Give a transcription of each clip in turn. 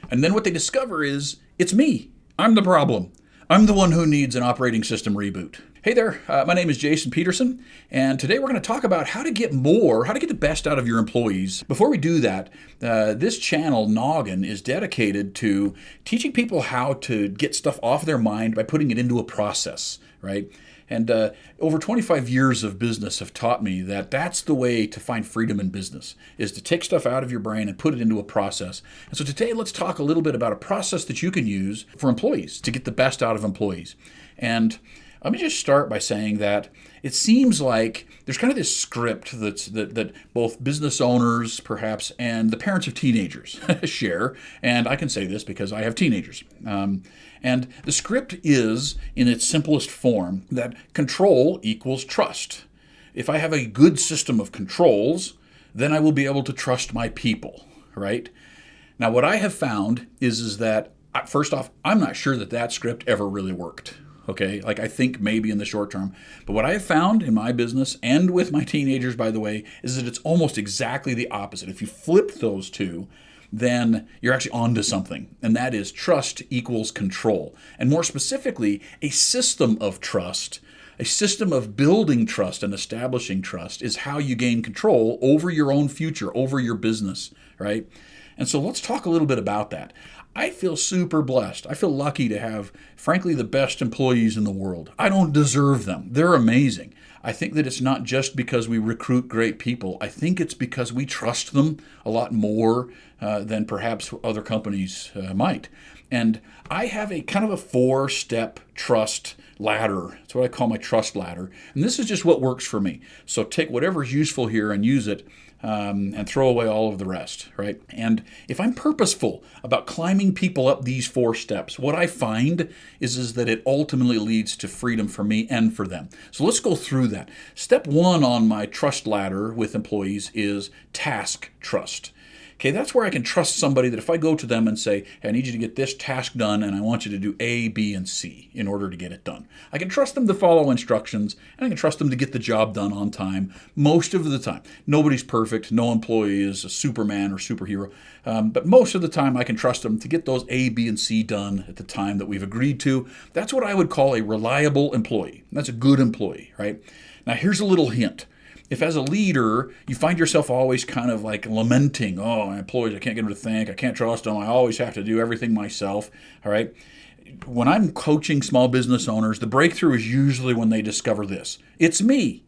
And then what they discover is it's me. I'm the problem. I'm the one who needs an operating system reboot. Hey there, my name is Jason Peterson, and today we're going to talk about how to get the best out of your employees. Before we do that, this channel, Noggin, is dedicated to teaching people how to get stuff off their mind by putting it into a process, right? And over 25 years of business have taught me that that's the way to find freedom in business, is to take stuff out of your brain and put it into a process. And so today, let's talk a little bit about a process that you can use for employees to get the best out of employees. And let me just start by saying that it seems like there's kind of this script that both business owners, perhaps, and the parents of teenagers share. And I can say this because I have teenagers. And the script is, in its simplest form, that control equals trust. If I have a good system of controls, then I will be able to trust my people, right? Now, what I have found is that, first off, I'm not sure that script ever really worked. Okay, like I think maybe in the short term. But what I have found in my business and with my teenagers, by the way, is that it's almost exactly the opposite. If you flip those two, then you're actually onto something. And that is trust equals control. And more specifically, a system of trust, a system of building trust and establishing trust is how you gain control over your own future, over your business, right? And so let's talk a little bit about that. I feel super blessed. I feel lucky to have, frankly, the best employees in the world. I don't deserve them. They're amazing. I think that it's not just because we recruit great people. I think it's because we trust them a lot more than perhaps other companies might. And I have a kind of a 4-step trust ladder. That's what I call my trust ladder. And this is just what works for me. So take whatever's useful here and use it. And throw away all of the rest, right? And if I'm purposeful about climbing people up these 4 steps, what I find is that it ultimately leads to freedom for me and for them. So let's go through that. Step 1 on my trust ladder with employees is task trust. Okay, that's where I can trust somebody that if I go to them and say, hey, I need you to get this task done and I want you to do A, B, and C in order to get it done. I can trust them to follow instructions and I can trust them to get the job done on time most of the time. Nobody's perfect. No employee is a Superman or superhero. But most of the time I can trust them to get those A, B, and C done at the time that we've agreed to. That's what I would call a reliable employee. That's a good employee, right? Now here's a little hint. If as a leader, you find yourself always kind of like lamenting, oh, my employees, I can't get them to think, I can't trust them, I always have to do everything myself, all right? When I'm coaching small business owners, the breakthrough is usually when they discover this. It's me.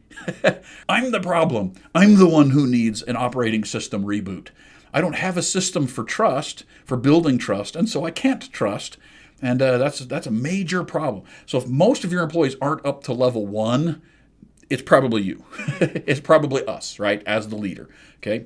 I'm the problem. I'm the one who needs an operating system reboot. I don't have a system for trust, for building trust, and so I can't trust. And that's a major problem. So if most of your employees aren't up to level 1, it's probably you. It's probably us, right, as the leader, okay?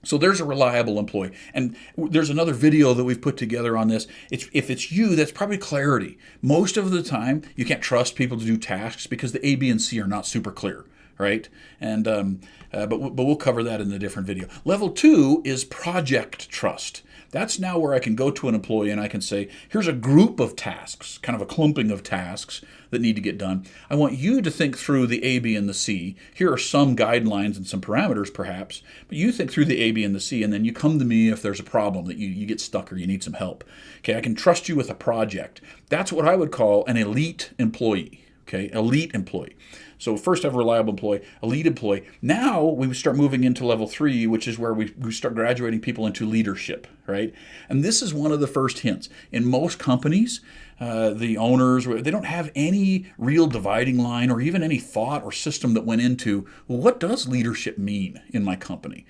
So there's a reliable employee. And there's another video that we've put together on this. If it's you, that's probably clarity. Most of the time, you can't trust people to do tasks because the A, B, and C are not super clear, right? And but we'll cover that in a different video. Level 2 is project trust. That's now where I can go to an employee and I can say, here's a group of tasks, kind of a clumping of tasks that need to get done. I want you to think through the A, B, and the C. Here are some guidelines and some parameters perhaps, but you think through the A, B, and the C, and then you come to me if there's a problem that you get stuck or you need some help. Okay, I can trust you with a project. That's what I would call an elite employee. Okay, elite employee. So first have a reliable employee, elite employee. Now we start moving into level 3, which is where we start graduating people into leadership, right? And this is one of the first hints. In most companies, the owners, they don't have any real dividing line or even any thought or system that went into, well, what does leadership mean in my company?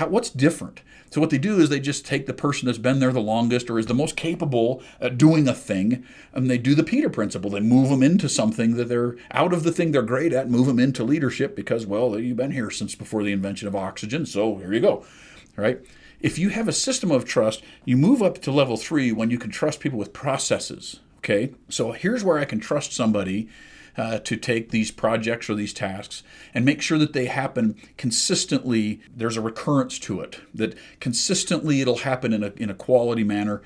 What's different? So what they do is they just take the person that's been there the longest or is the most capable at doing a thing, and they do the Peter principle. They move them into something that they're out of the thing they're great at, move them into leadership because, well, you've been here since before the invention of oxygen, so here you go, all right? If you have a system of trust, you move up to level 3 when you can trust people with processes, okay? So here's where I can trust somebody to take these projects or these tasks and make sure that they happen consistently. There's a recurrence to it, that consistently it'll happen in a quality manner.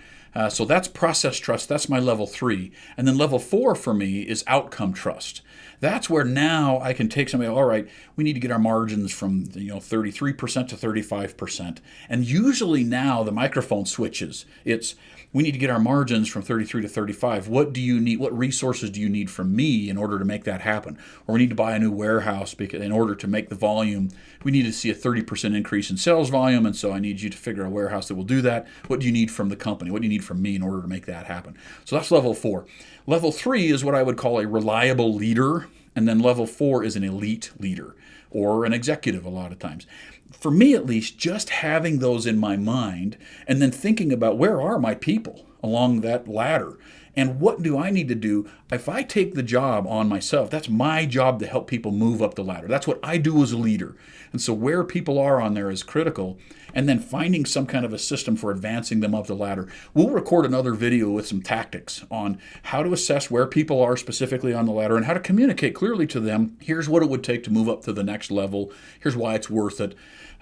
So that's process trust. That's my level 3. And then level 4 for me is outcome trust. That's where now I can take somebody, all right, we need to get our margins from 33% to 35%. And usually now the microphone switches. It's we need to get our margins from 33 to 35. What do you need? What resources do you need from me in order to make that happen? Or we need to buy a new warehouse because in order to make the volume, we need to see a 30% increase in sales volume. And so I need you to figure out a warehouse that will do that. What do you need from the company? What do you need from me in order to make that happen? So that's level 4. Level 3 is what I would call a reliable leader. And then level 4 is an elite leader or an executive a lot of times. For me, at least, just having those in my mind and then thinking about where are my people along that ladder and what do I need to do? If I take the job on myself, that's my job to help people move up the ladder. That's what I do as a leader. And so where people are on there is critical. And then finding some kind of a system for advancing them up the ladder. We'll record another video with some tactics on how to assess where people are specifically on the ladder and how to communicate clearly to them. Here's what it would take to move up to the next level. Here's why it's worth it.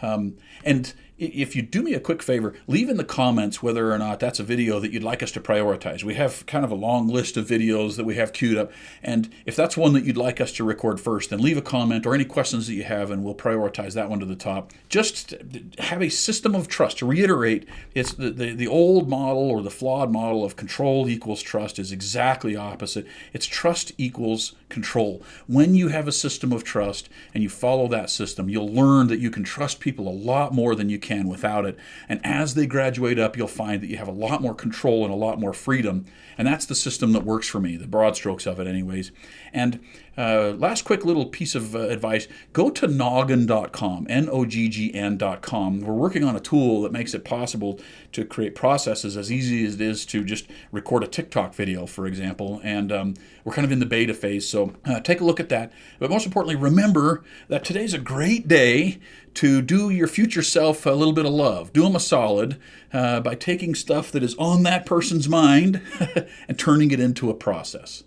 And if you do me a quick favor, leave in the comments whether or not that's a video that you'd like us to prioritize. We have kind of a long list of videos that we have queued up. And if that's one that you'd like us to record first, then leave a comment or any questions that you have, and we'll prioritize that one to the top. Just have a system of trust. To reiterate, it's the old model or the flawed model of control equals trust is exactly opposite. It's trust equals control. When you have a system of trust and you follow that system, you'll learn that you can trust people a lot more than you can without it. And as they graduate up, you'll find that you have a lot more control and a lot more freedom. And that's the system that works for me, the broad strokes of it anyways. And last quick little piece of advice, go to noggin.com, Noggn.com. We're working on a tool that makes it possible to create processes as easy as it is to just record a TikTok video, for example. And we're kind of in the beta phase, so take a look at that. But most importantly, remember that today's a great day to do your future self a little bit of love. Do them a solid by taking stuff that is on that person's mind and turning it into a process.